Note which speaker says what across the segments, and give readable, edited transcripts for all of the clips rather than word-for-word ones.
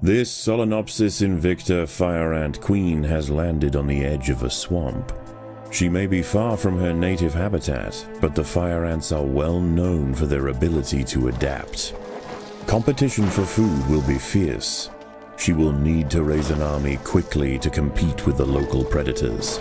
Speaker 1: This Solenopsis invicta fire ant queen has landed on the edge of a swamp. She may be far from her native habitat, but the fire ants are well known for their ability to adapt. Competition for food will be fierce. She will need to raise an army quickly to compete with the local predators.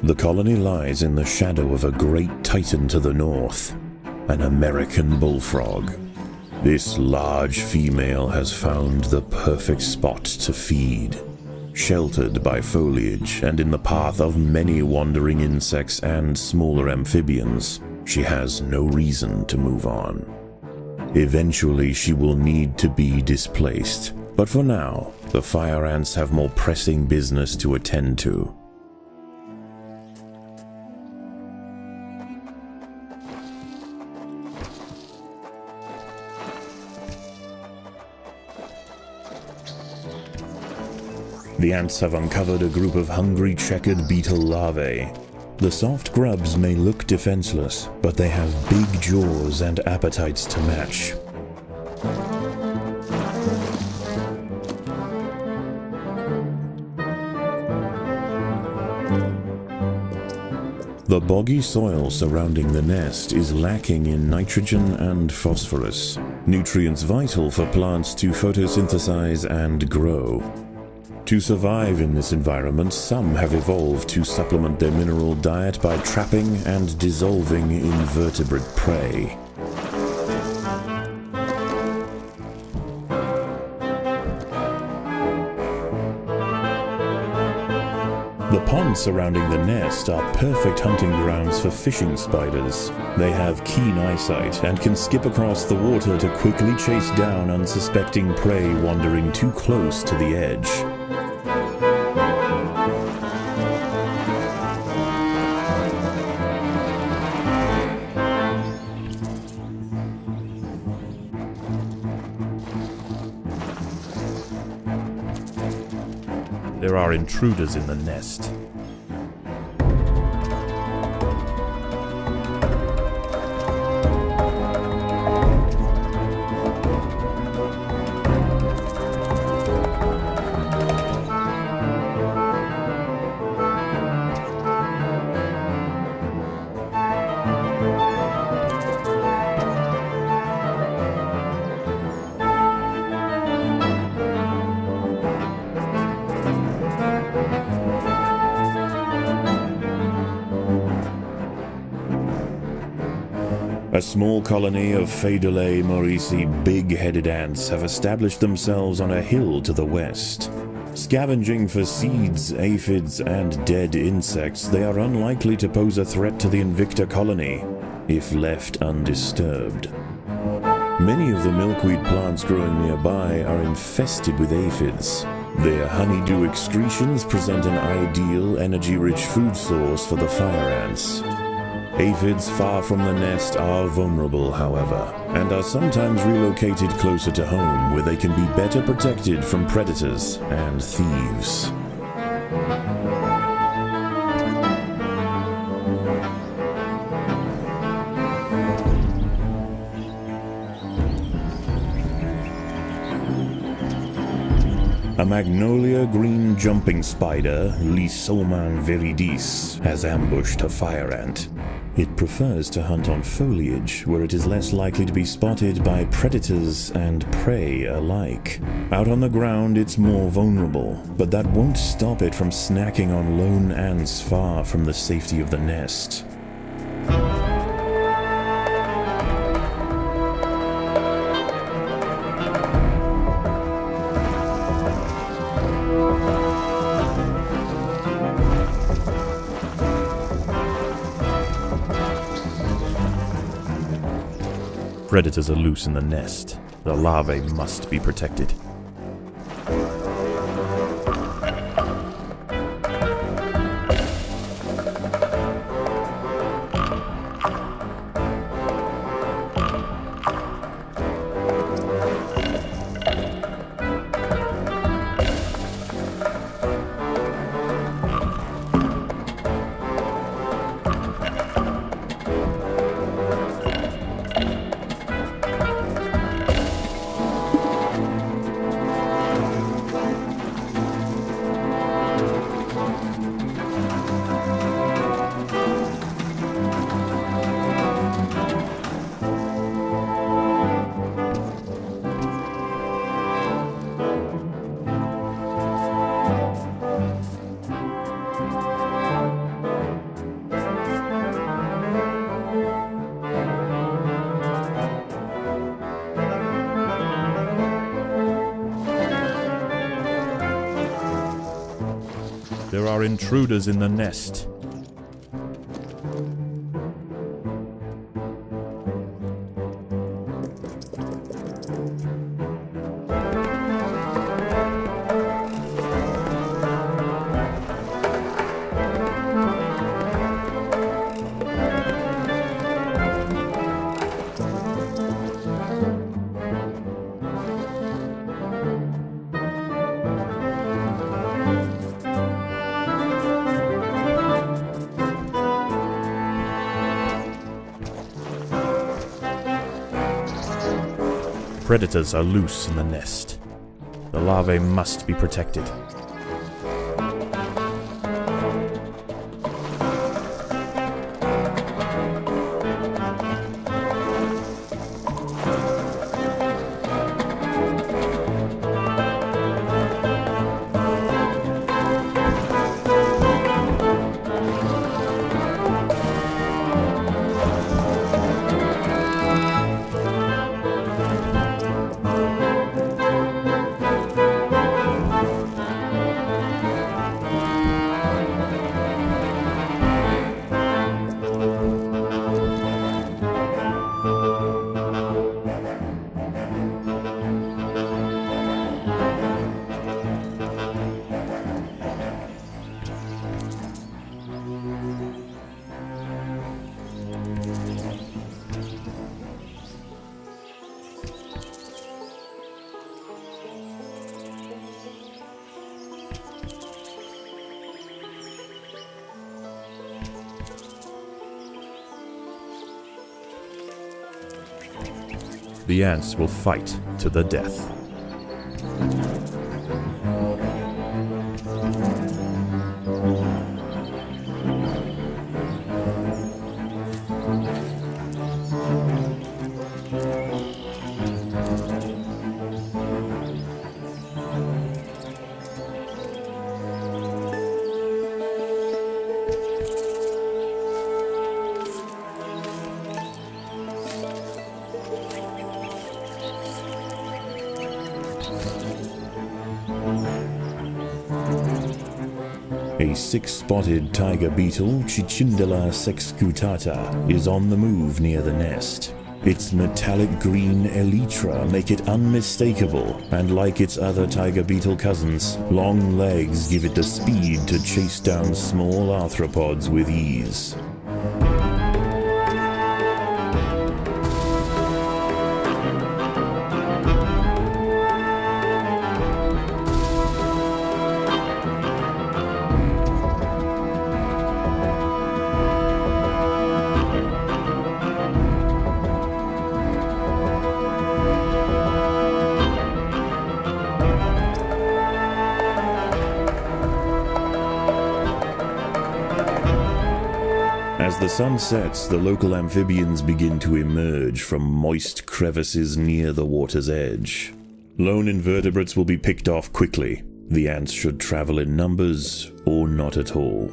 Speaker 1: The colony lies in the shadow of a great titan to the north, an American bullfrog. This large female has found the perfect spot to feed. Sheltered by foliage and in the path of many wandering insects and smaller amphibians, she has no reason to move on. Eventually she will need to be displaced, but for now, the fire ants have more pressing business to attend to. The ants have uncovered a group of hungry checkered beetle larvae. The soft grubs may look defenseless, but they have big jaws and appetites to match. The boggy soil surrounding the nest is lacking in nitrogen and phosphorus, nutrients vital for plants to photosynthesize and grow. To survive in this environment, some have evolved to supplement their mineral diet by trapping and dissolving invertebrate prey. The ponds surrounding the nest are perfect hunting grounds for fishing spiders. They have keen eyesight and can skip across the water to quickly chase down unsuspecting prey wandering too close to the edge. There are intruders in the nest. A small colony of Phaedulae maurici big-headed ants have established themselves on a hill to the west. Scavenging for seeds, aphids, and dead insects, they are unlikely to pose a threat to the Invicta colony, if left undisturbed. Many of the milkweed plants growing nearby are infested with aphids. Their honeydew excretions present an ideal, energy-rich food source for the fire ants. Aphids far from the nest are vulnerable, however, and are sometimes relocated closer to home where they can be better protected from predators and thieves. A magnolia green jumping spider, Lysoman viridis, has ambushed a fire ant. It prefers to hunt on foliage, where it is less likely to be spotted by predators and prey alike. Out on the ground, it's more vulnerable, but that won't stop it from snacking on lone ants far from the safety of the nest. Predators are loose in the nest. The larvae must be protected. There are intruders in the nest. Predators are loose in the nest. The larvae must be protected. The ants will fight to the death. A six-spotted tiger beetle, Cicindela sexcutata, is on the move near the nest. Its metallic green elytra make it unmistakable, and like its other tiger beetle cousins, long legs give it the speed to chase down small arthropods with ease. As the sun sets, the local amphibians begin to emerge from moist crevices near the water's edge. Lone invertebrates will be picked off quickly. The ants should travel in numbers or not at all.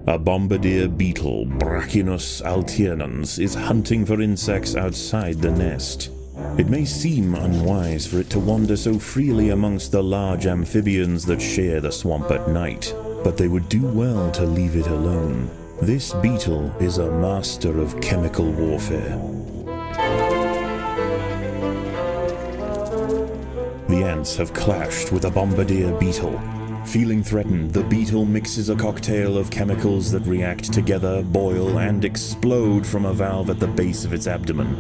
Speaker 1: A bombardier beetle, Brachinus alternans, is hunting for insects outside the nest. It may seem unwise for it to wander so freely amongst the large amphibians that share the swamp at night, but they would do well to leave it alone. This beetle is a master of chemical warfare. The ants have clashed with a bombardier beetle. Feeling threatened, the beetle mixes a cocktail of chemicals that react together, boil, and explode from a valve at the base of its abdomen.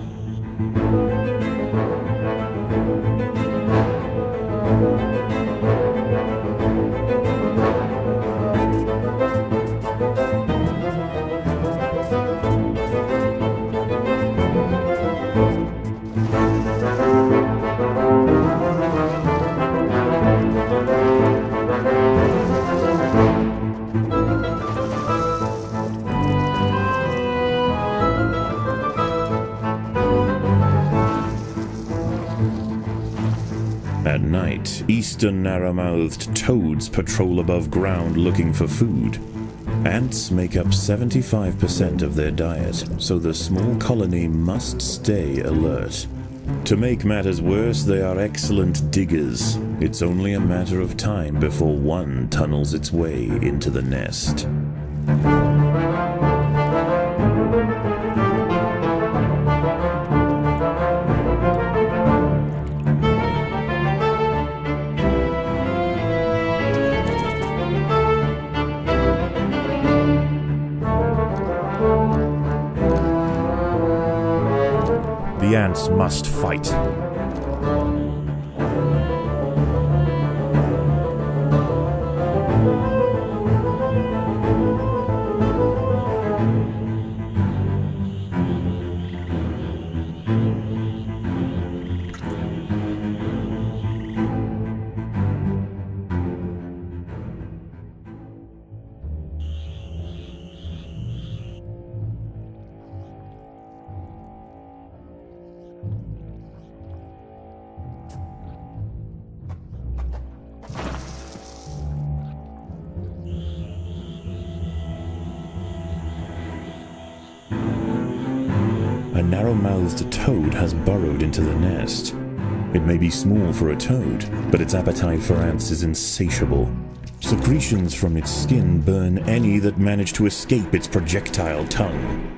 Speaker 1: At night, eastern narrow-mouthed toads patrol above ground looking for food. Ants make up 75% of their diet, so the small colony must stay alert. To make matters worse, they are excellent diggers. It's only a matter of time before one tunnels its way into the nest. The ants must fight. A narrow-mouthed toad has burrowed into the nest. It may be small for a toad, but its appetite for ants is insatiable. Secretions from its skin burn any that manage to escape its projectile tongue.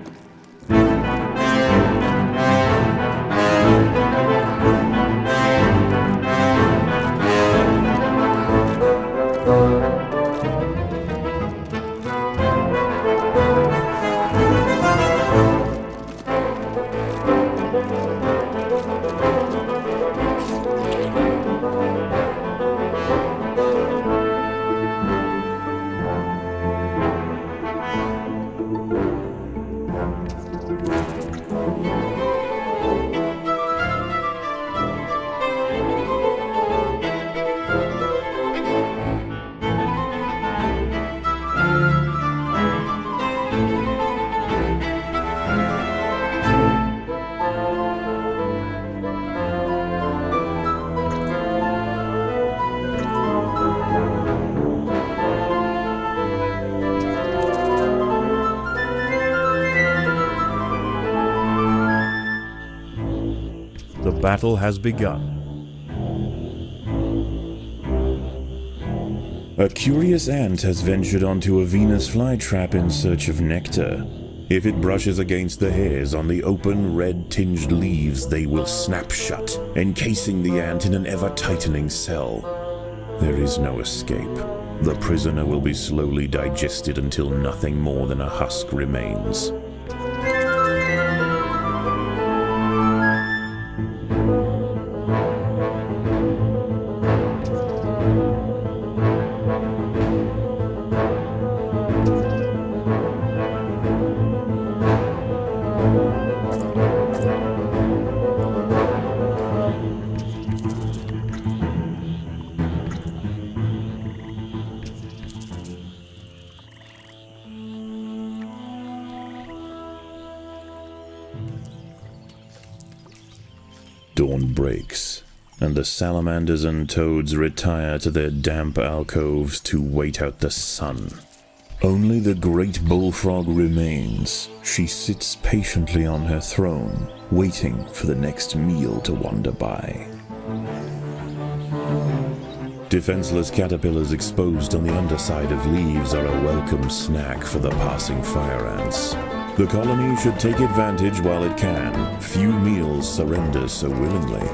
Speaker 1: battle has begun. A curious ant has ventured onto a Venus flytrap in search of nectar. If it brushes against the hairs on the open, red-tinged leaves, they will snap shut, encasing the ant in an ever-tightening cell. There is no escape. The prisoner will be slowly digested until nothing more than a husk remains. Dawn breaks, and the salamanders and toads retire to their damp alcoves to wait out the sun. Only the great bullfrog remains. She sits patiently on her throne, waiting for the next meal to wander by. Defenseless caterpillars exposed on the underside of leaves are a welcome snack for the passing fire ants. The colony should take advantage while it can. Few meals surrender so willingly.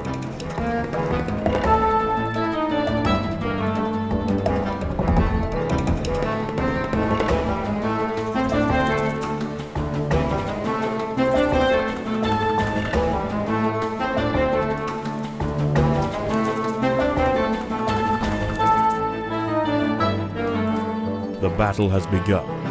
Speaker 1: The battle has begun.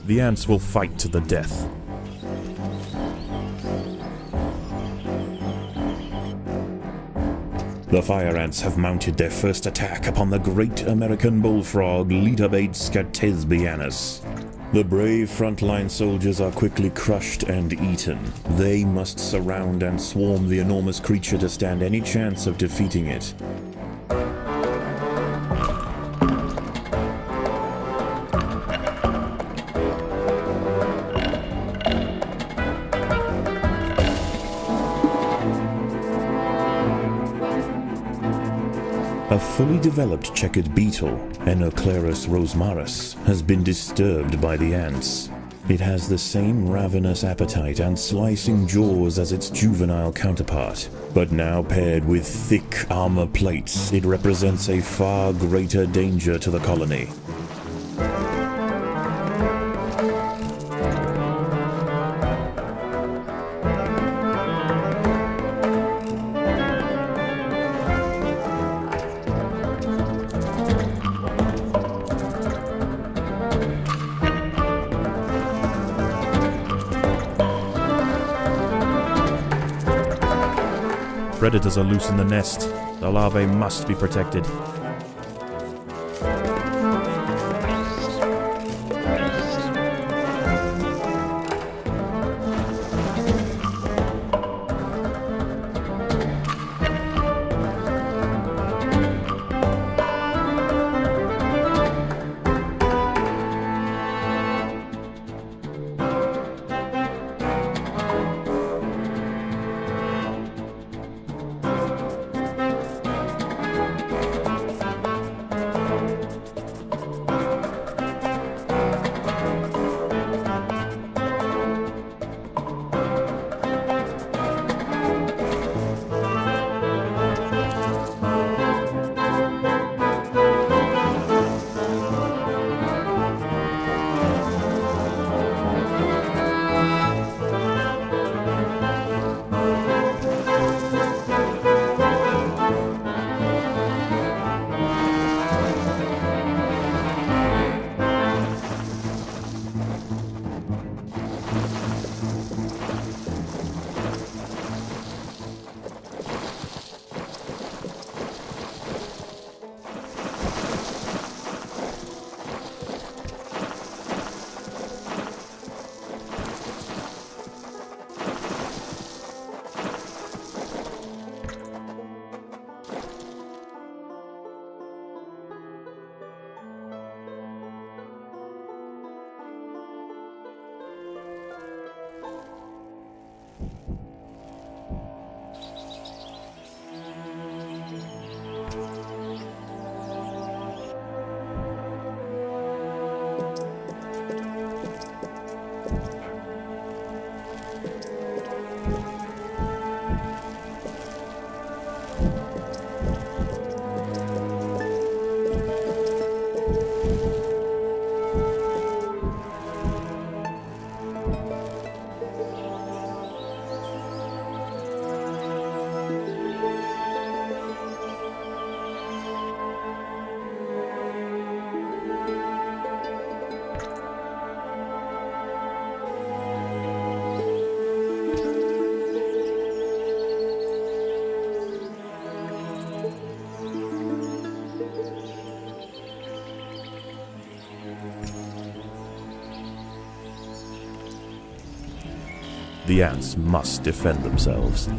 Speaker 1: The ants will fight to the death. The fire ants have mounted their first attack upon the great American bullfrog, Litabates scatesbianus. The brave frontline soldiers are quickly crushed and eaten. They must surround and swarm the enormous creature to stand any chance of defeating it. A fully developed checkered beetle, Enoclerus rosmarus, has been disturbed by the ants. It has the same ravenous appetite and slicing jaws as its juvenile counterpart, but now paired with thick armor plates, it represents a far greater danger to the colony. Predators are loose in the nest. The larvae must be protected. The ants must defend themselves.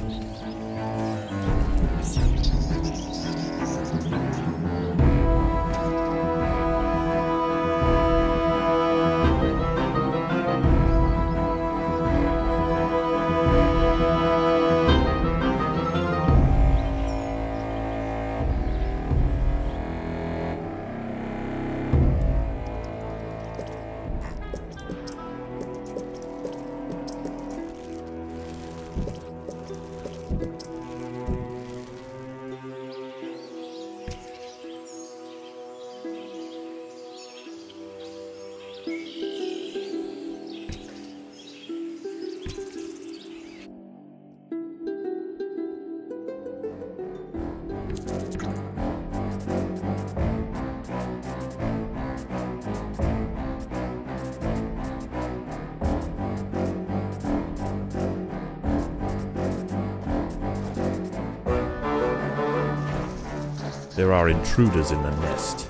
Speaker 1: There are intruders in the nest.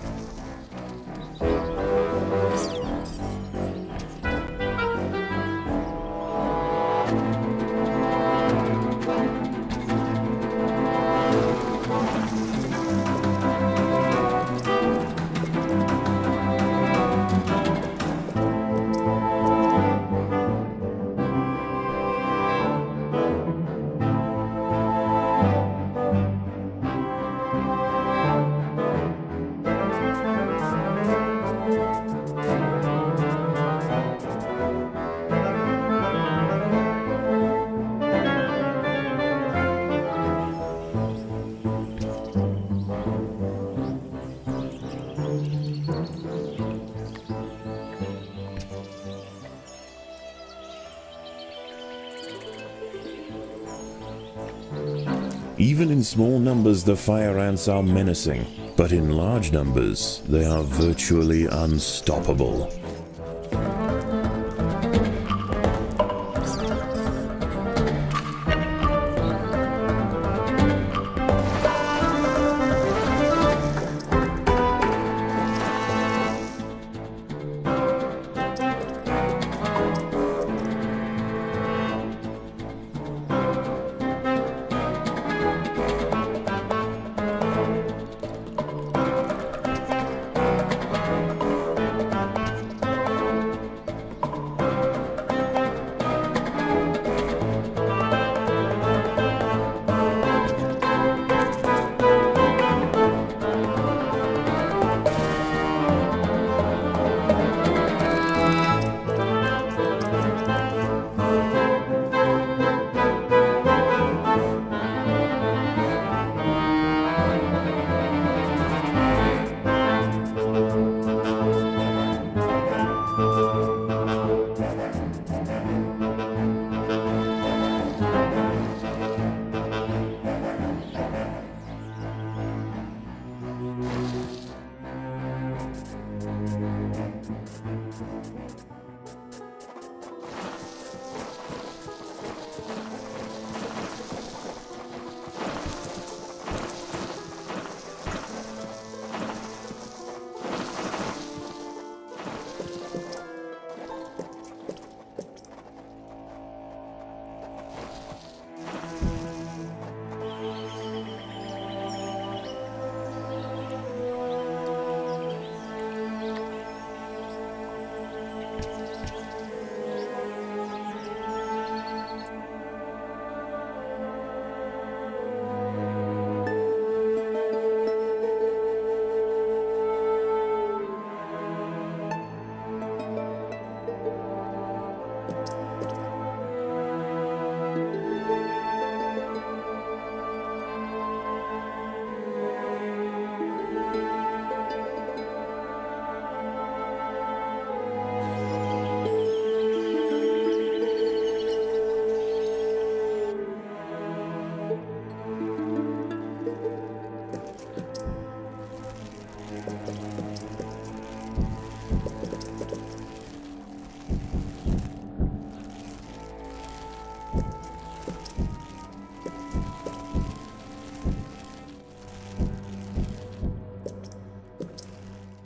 Speaker 1: Even in small numbers, the fire ants are menacing, but in large numbers, they are virtually unstoppable.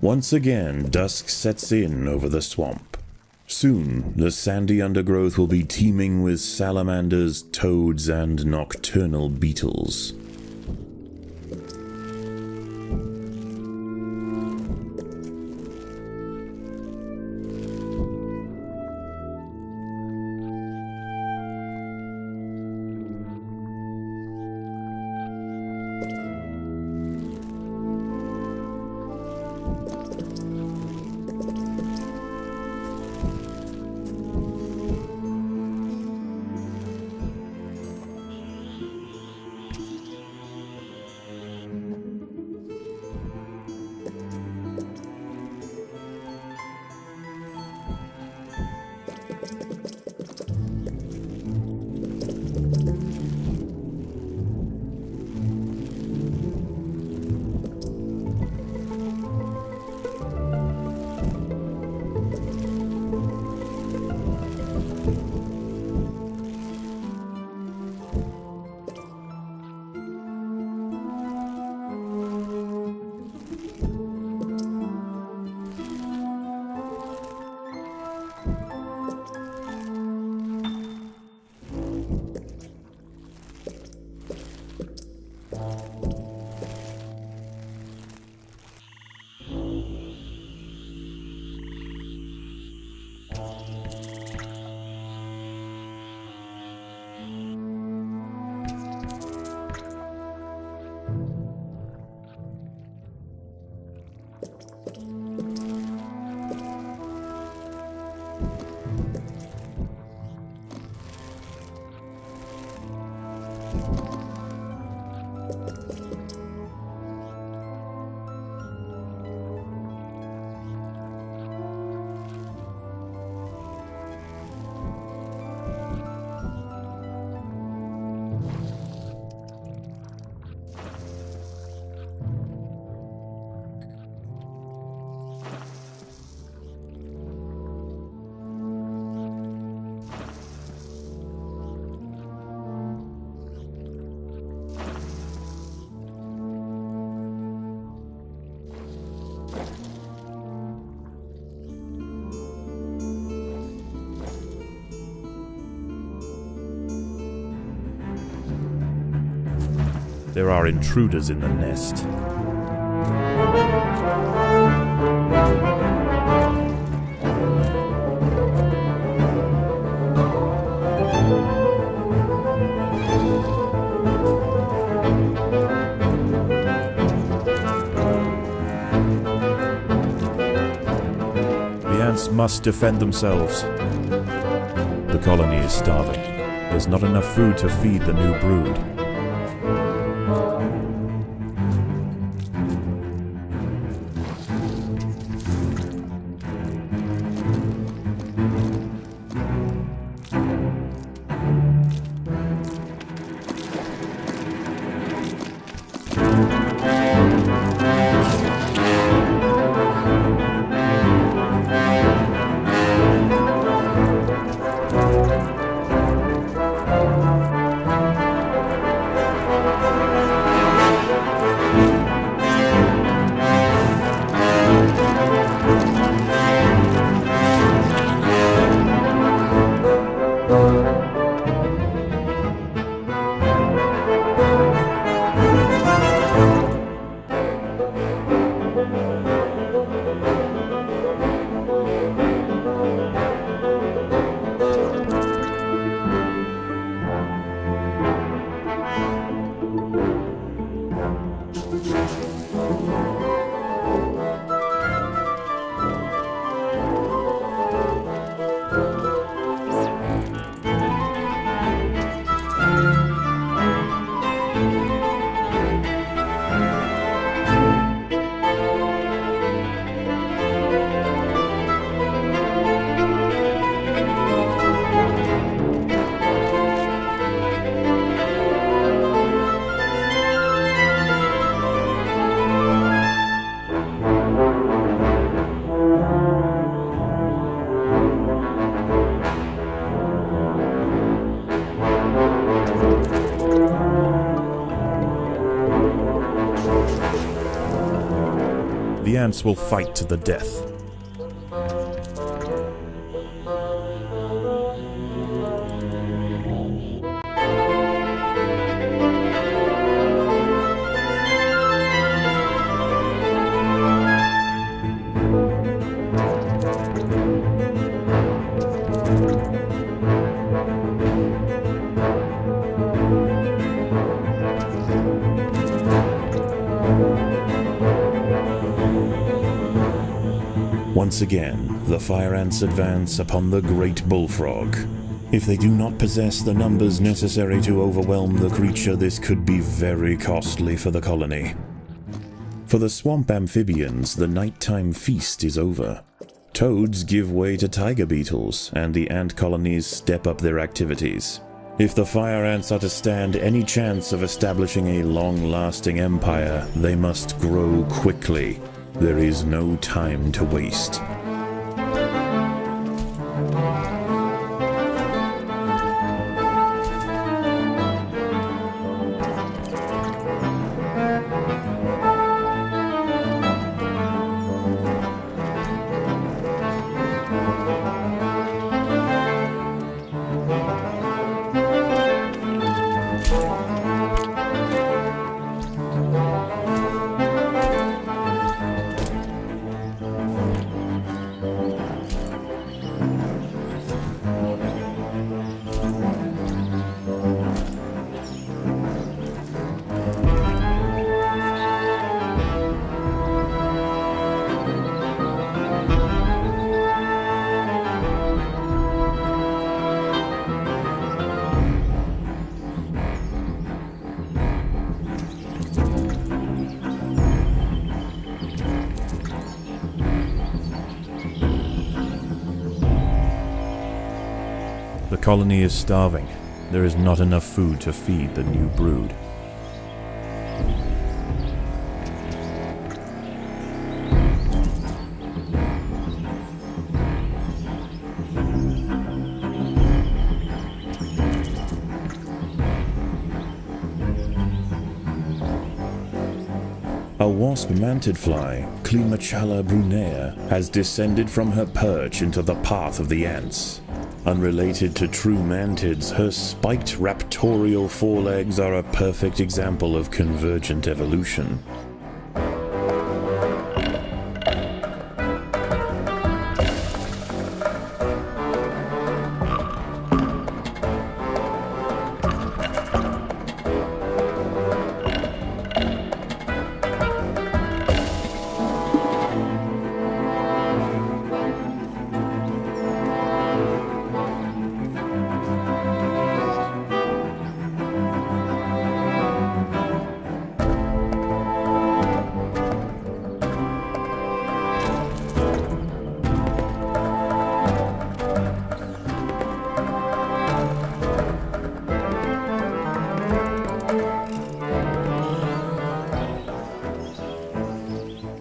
Speaker 1: Once again, dusk sets in over the swamp. Soon, the sandy undergrowth will be teeming with salamanders, toads, and nocturnal beetles.
Speaker 2: There are intruders in the nest. The ants must defend themselves. The colony is starving. There's not enough food to feed the new brood. The ants will fight to the death.
Speaker 1: Once again, the fire ants advance upon the great bullfrog. If they do not possess the numbers necessary to overwhelm the creature, this could be very costly for the colony. For the swamp amphibians, the nighttime feast is over. Toads give way to tiger beetles, and the ant colonies step up their activities. If the fire ants are to stand any chance of establishing a long-lasting empire, they must grow quickly. There is no time to waste.
Speaker 2: The colony is starving. There is not enough food to feed the new brood.
Speaker 1: A wasp-manted fly, Climachala brunea, has descended from her perch into the path of the ants. Unrelated to true mantids, her spiked raptorial forelegs are a perfect example of convergent evolution.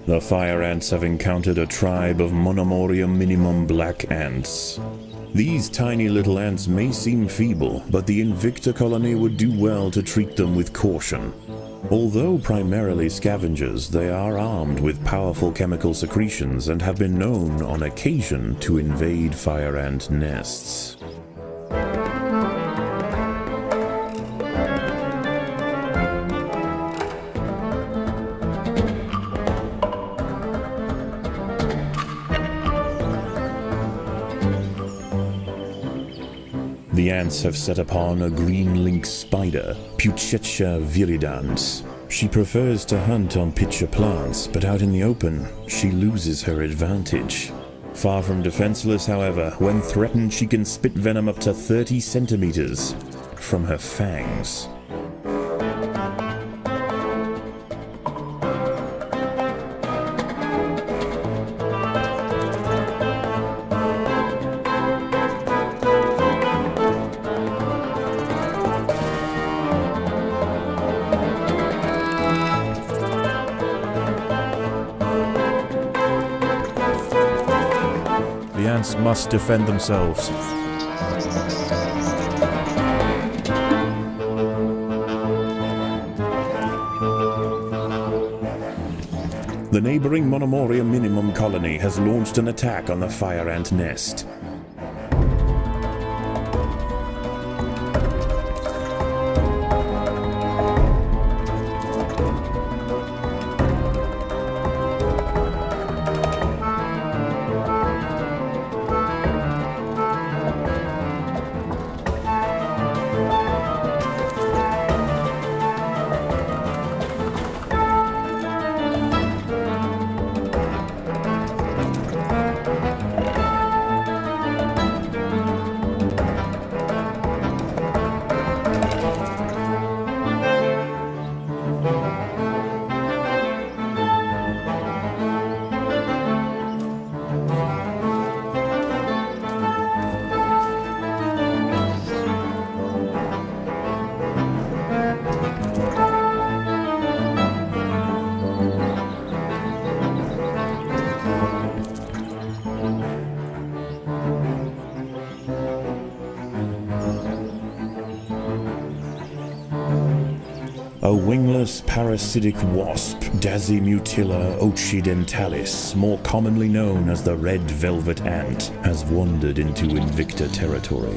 Speaker 1: The fire ants have encountered a tribe of Monomoria minimum black ants. These tiny little ants may seem feeble, but the Invicta colony would do well to treat them with caution. Although primarily scavengers, they are armed with powerful chemical secretions and have been known on occasion to invade fire ant nests. The ants have set upon a green lynx spider, Puchetia viridans. She prefers to hunt on pitcher plants, but out in the open, she loses her advantage. Far from defenseless, however, when threatened she can spit venom up to 30 centimeters from her fangs.
Speaker 2: The ants must defend themselves.
Speaker 1: The neighboring Monomoria minimum colony has launched an attack on the fire ant nest. A wingless parasitic wasp, Dasimutilla occidentalis, more commonly known as the red velvet ant, has wandered into Invicta territory.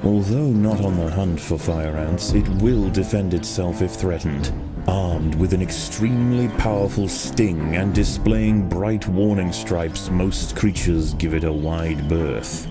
Speaker 1: Although not on the hunt for fire ants, it will defend itself if threatened, armed with an extremely powerful sting and displaying bright warning stripes. Most creatures give it a wide berth.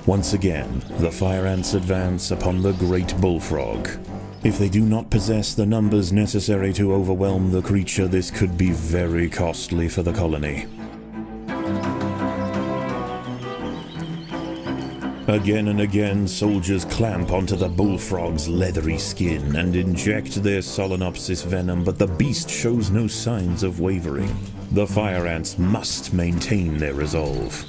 Speaker 1: Once again, the fire ants advance upon the great bullfrog. If they do not possess the numbers necessary to overwhelm the creature, this could be very costly for the colony. Again and again, soldiers clamp onto the bullfrog's leathery skin and inject their Solenopsis venom, but the beast shows no signs of wavering. The fire ants must maintain their resolve.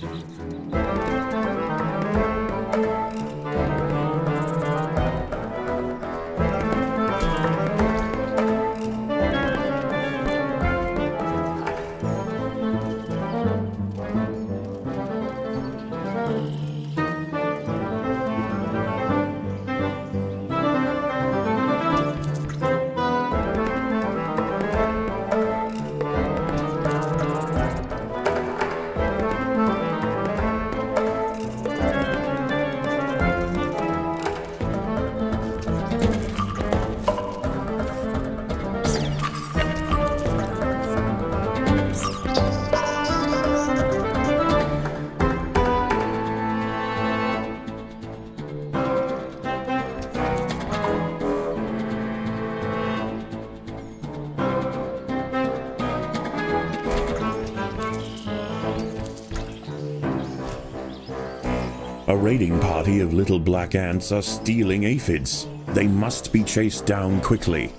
Speaker 1: A raiding party of little black ants are stealing aphids. They must be chased down quickly.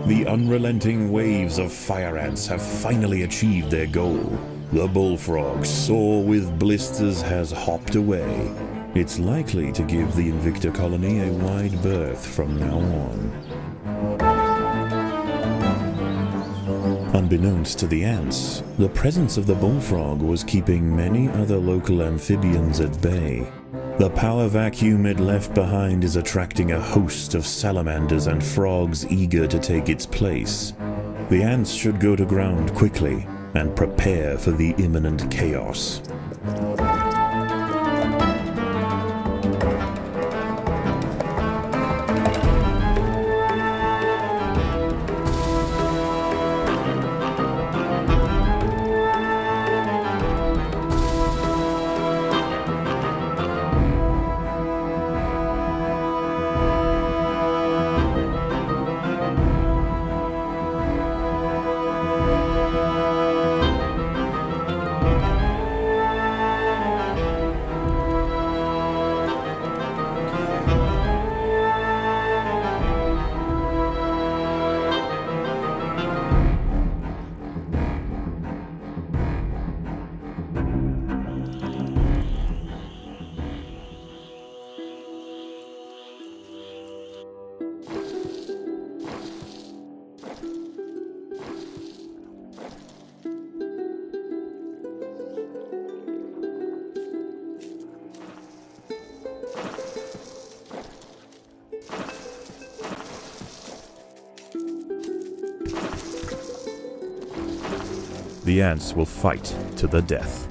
Speaker 1: The unrelenting waves of fire ants have finally achieved their goal. The bullfrog, sore with blisters, has hopped away. It's likely to give the Invicta colony a wide berth from now on. Unbeknownst to the ants, the presence of the bullfrog was keeping many other local amphibians at bay. The power vacuum it left behind is attracting a host of salamanders and frogs eager to take its place. The ants should go to ground quickly and prepare for the imminent chaos.
Speaker 2: The ants will fight to the death.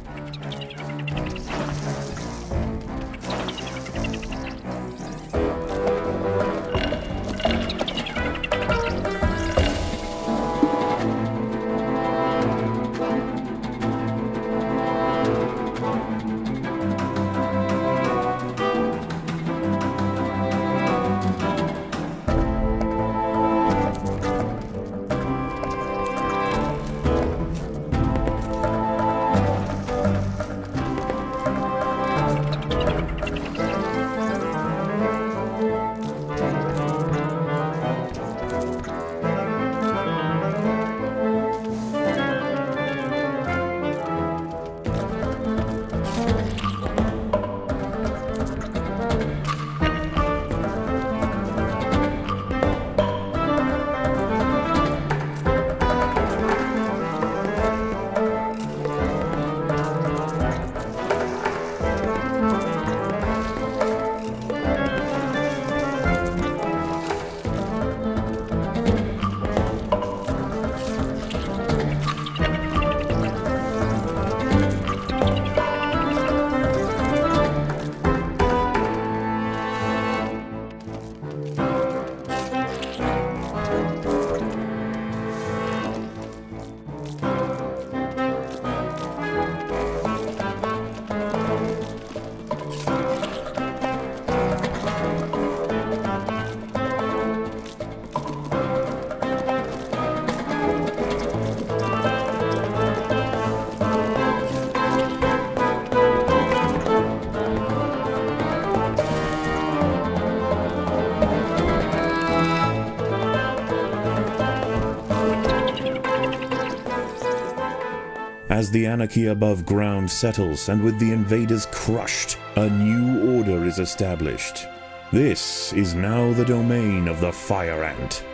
Speaker 2: As the anarchy above ground settles and with the invaders crushed, a new order is established. This is now the domain of the fire ant.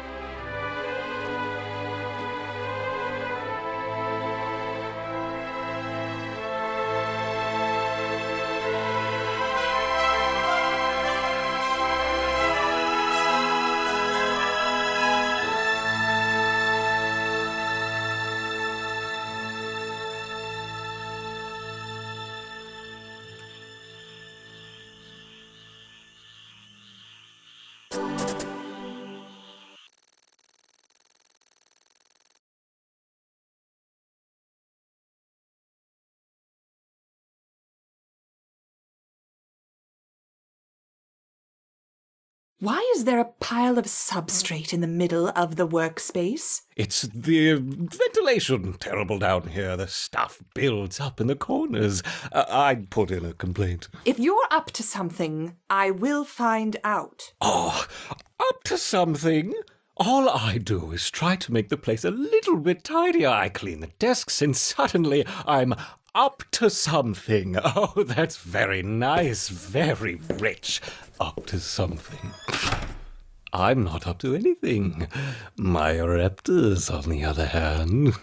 Speaker 3: Why is there a pile of substrate in the middle of the workspace?
Speaker 4: It's the ventilation. Terrible down here. The stuff builds up in the corners. I'd put in a complaint.
Speaker 3: If you're up to something, I will find out.
Speaker 4: Oh, up to something? All I do is try to make the place a little bit tidier. I clean the desks and suddenly I'm up to something. Oh, that's very nice, very rich. Up to something. I'm not up to anything. My raptors, on the other hand.